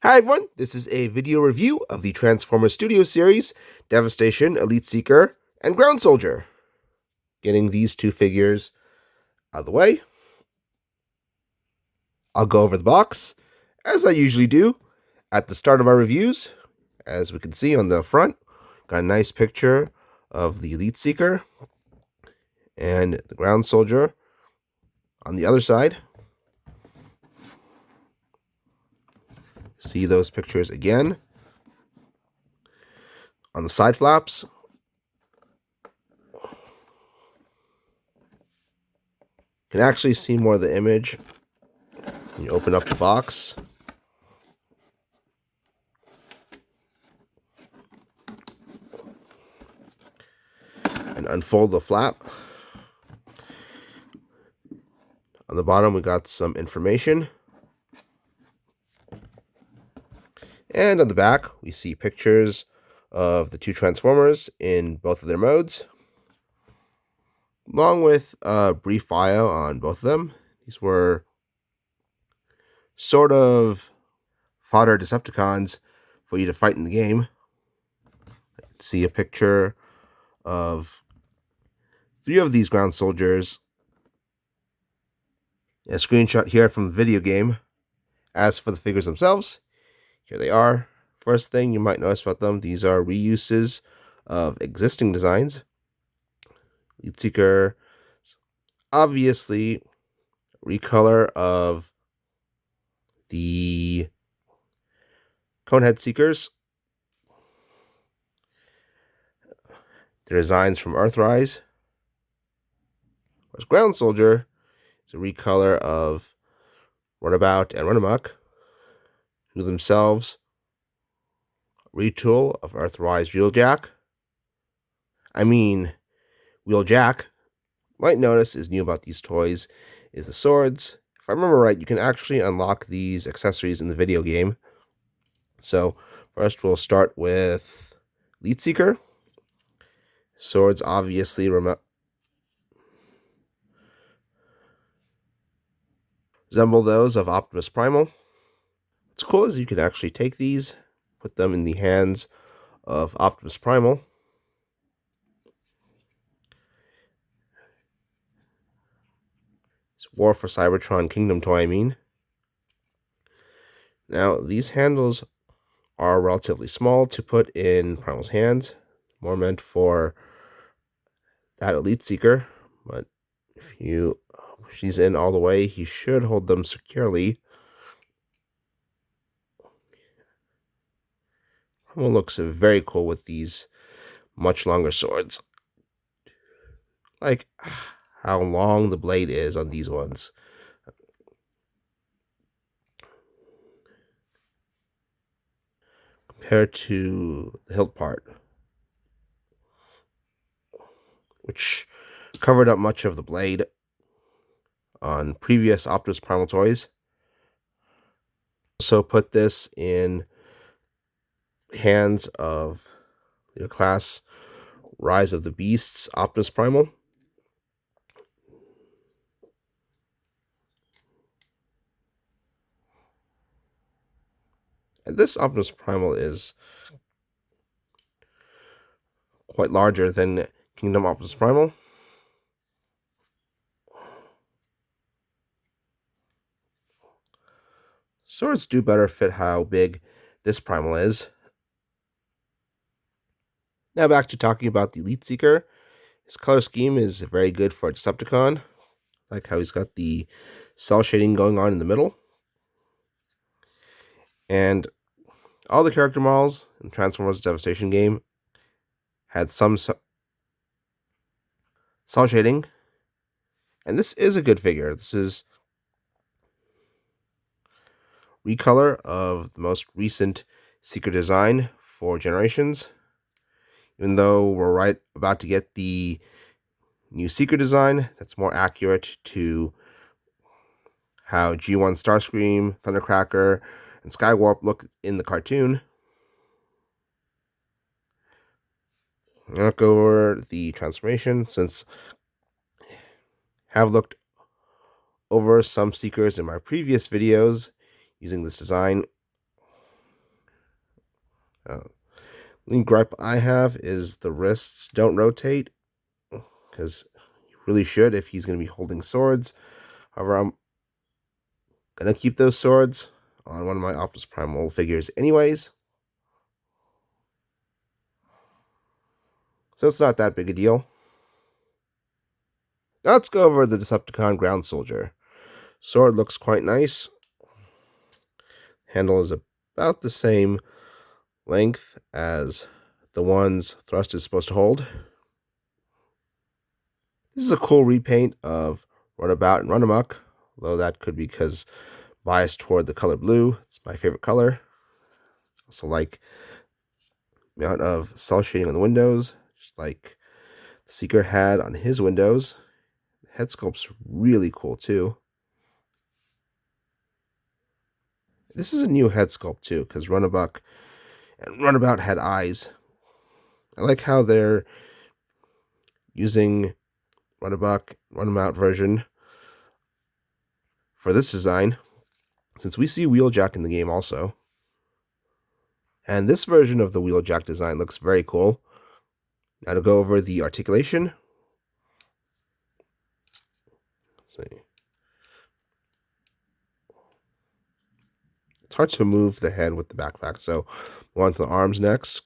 Hi everyone, this is a video review of the Transformers Studio series, Devastation, Elite Seeker, and Ground Soldier. Getting these two figures out of the way, I'll go over the box, as I usually do, at the start of our reviews. As we can see on the front, got a nice picture of the Elite Seeker and the Ground Soldier on the other side. See those pictures again. On the side flaps, you can actually see more of the image when you open up the box. And unfold the flap. On the bottom, we got some information. And on the back, we see pictures of the two Transformers in both of their modes, along with a brief bio on both of them. These were sort of fodder Decepticons for you to fight in the game. You can see a picture of 3 of these ground soldiers. A screenshot here from the video game. As for the figures themselves, here they are. First thing you might notice about them, these are reuses of existing designs. Elite Seeker, obviously, recolor of the Conehead Seekers. Their designs from Earthrise. Whereas Ground Soldier is a recolor of Runabout and Runamuck, who themselves retool of Earthrise Wheeljack. Might notice is new about these toys is the swords. If I remember right, you can actually unlock these accessories in the video game. So first we'll start with Elite Seeker. Swords obviously resemble those of Optimus Primal. What's cool is you can actually take these, put them in the hands of Optimus Primal. It's War for Cybertron Kingdom toy, Now, these handles are relatively small to put in Primal's hands. More meant for that Elite Seeker. But if you push these in all the way, he should hold them securely. Primal looks very cool with these much longer swords. Like how long the blade is on these ones. Compared to the hilt part, which covered up much of the blade on previous Optimus Primal toys. Also put this in hands of the class Rise of the Beasts Optimus Primal. And this Optimus Primal is quite larger than Kingdom Optimus Primal. Swords do better fit how big this Primal is. Now back to talking about the Elite Seeker. His color scheme is very good for a Decepticon. I like how he's got the cell shading going on in the middle. And all the character models in Transformers Devastation game had some cell shading. And this is a good figure. This is recolor of the most recent Seeker design for Generations. Even though we're about to get the new Seeker design that's more accurate to how G1 Starscream, Thundercracker, and Skywarp look in the cartoon. I'm not go over the transformation since I have looked over some Seekers in my previous videos using this design. The gripe I have is the wrists don't rotate, because you really should if he's going to be holding swords. However, I'm going to keep those swords on one of my Optimus Primal figures anyways, so it's not that big a deal. Now let's go over the Decepticon Ground Soldier. Sword looks quite nice. Handle is about the same length as the ones thrust is supposed to hold. This is a cool repaint of Runabout and Runamuck, although that could be because biased toward the color blue. It's my favorite color. Also like the amount of cell shading on the windows, just like the Seeker had on his windows. The head sculpt's really cool too. This is a new head sculpt too, because Runabuck and Runabout had eyes. I like how they're using Runabout version for this design, since we see Wheeljack in the game also. And this version of the Wheeljack design looks very cool. Now to go over the articulation. Let's see. It's hard to move the head with the backpack, so we'll on to the arms next.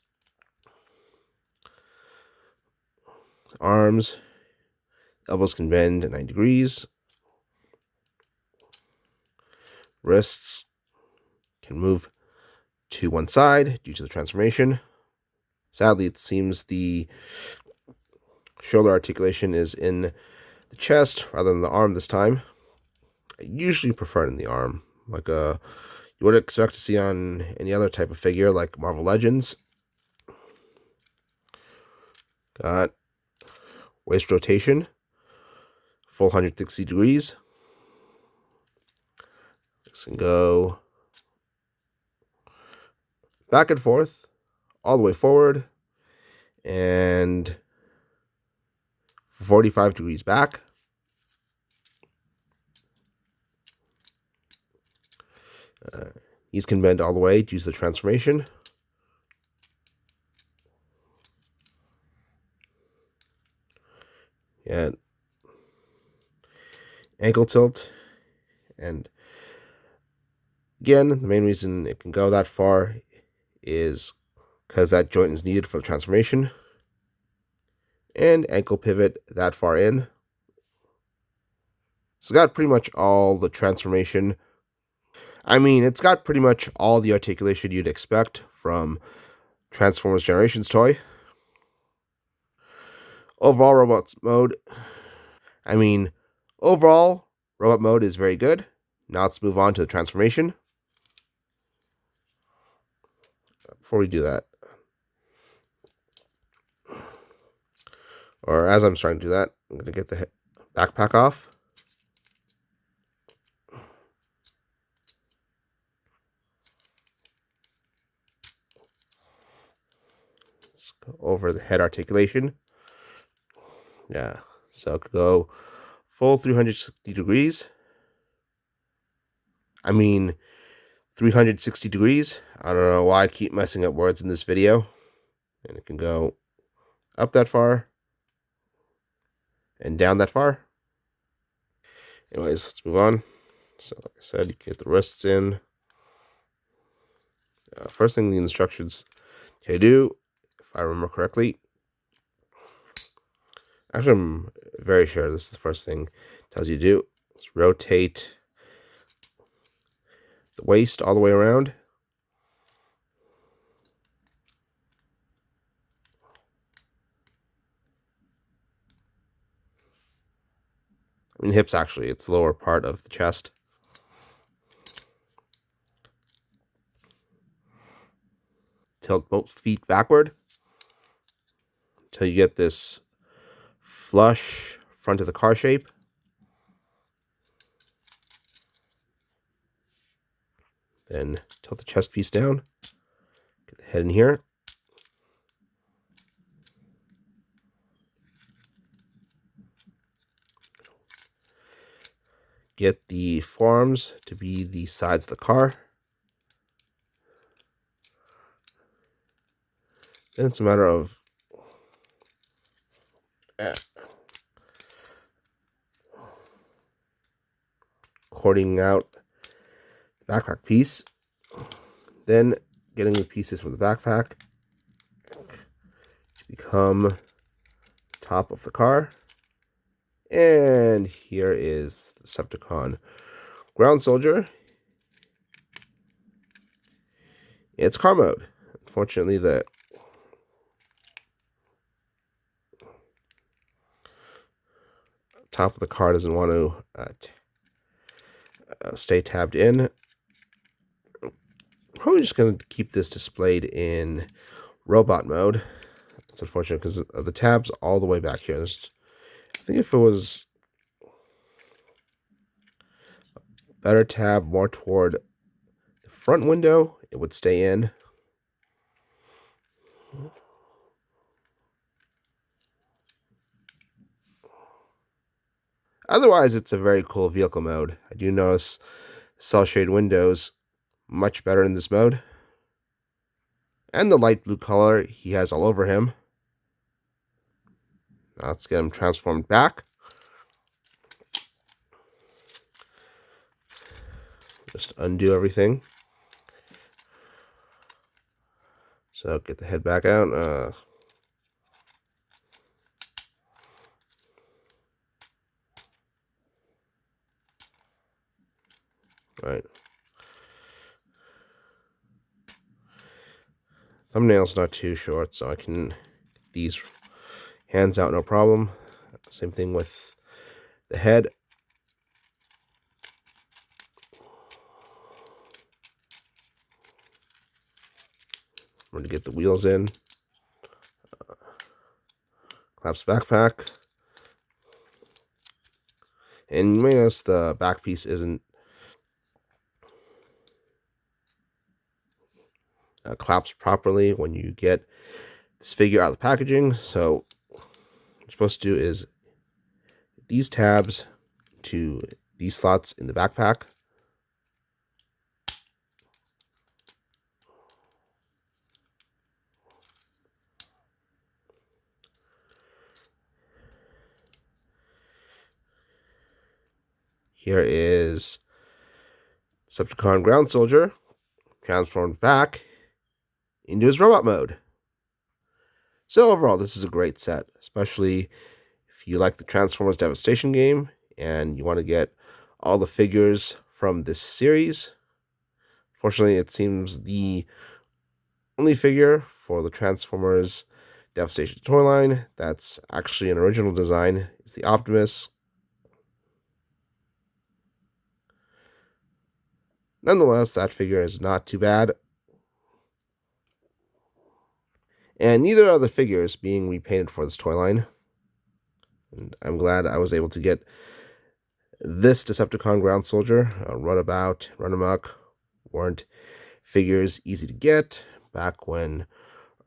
Arms, elbows can bend at 90 degrees. Wrists can move to one side due to the transformation. Sadly, it seems the shoulder articulation is in the chest rather than the arm this time. I usually prefer it in the arm, like you would expect to see on any other type of figure like Marvel Legends. Got waist rotation, full 160 degrees. This can go back and forth, all the way forward, and 45 degrees back. These can bend all the way due to the transformation. And ankle tilt. And again, the main reason it can go that far is because that joint is needed for the transformation. And ankle pivot that far in. So it's got pretty much all the transformation. I mean, it's got pretty much all the articulation you'd expect from Transformers Generations toy. Overall, robot mode. Overall, robot mode is very good. Now let's move on to the transformation. Before we do that, or as I'm starting to do that, I'm going to get the backpack off. Let's go over the head articulation. Yeah, so it could go full 360 degrees. 360 degrees. I don't know why I keep messing up words in this video. And it can go up that far and down that far. Anyways, let's move on. So like I said, you get the wrists in. First thing the instructions to do, if I remember correctly. Actually, I'm very sure this is the first thing it tells you to do. Let's rotate the waist all the way around. Hips actually, it's the lower part of the chest. Tilt both feet backward until you get this flush front of the car shape. Then tilt the chest piece down. Get the head in here. Get the forearms to be the sides of the car. Then it's a matter of cording out the backpack piece, then getting the pieces from the backpack to become the top of the car. And here is the Decepticon Ground Soldier. It's car mode. Unfortunately, the top of the car doesn't want to stay tabbed in. Probably just going to keep this displayed in robot mode. It's unfortunate because the tab's all the way back here. I think if it was a better tab more toward the front window, it would stay in. Otherwise, it's a very cool vehicle mode. I do notice cell shade windows much better in this mode. And the light blue color he has all over him. Now let's get him transformed back. Just undo everything. So get the head back out. Right. Thumbnail's not too short, so I can get these hands out no problem. Same thing with the head. I'm going to get the wheels in. Collapse backpack. And you may notice the back piece isn't collapsed properly when you get this figure out of the packaging. So what you're supposed to do is these tabs to these slots in the backpack. Here is Decepticon Ground Soldier transformed back into his robot mode. So overall, this is a great set, especially if you like the Transformers Devastation game and you want to get all the figures from this series. Fortunately, it seems the only figure for the Transformers Devastation toy line that's actually an original design is the Optimus. Nonetheless, that figure is not too bad. And neither are the figures being repainted for this toy line. And I'm glad I was able to get this Decepticon Ground Soldier. Runabout, Runamuck weren't figures easy to get back when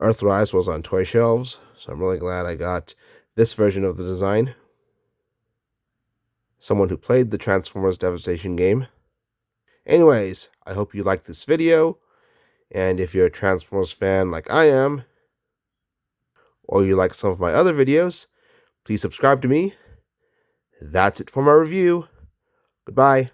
Earthrise was on toy shelves. So I'm really glad I got this version of the design. Someone who played the Transformers Devastation game. Anyways, I hope you liked this video, and if you're a Transformers fan like I am, or you like some of my other videos, please subscribe to me. That's it for my review. Goodbye.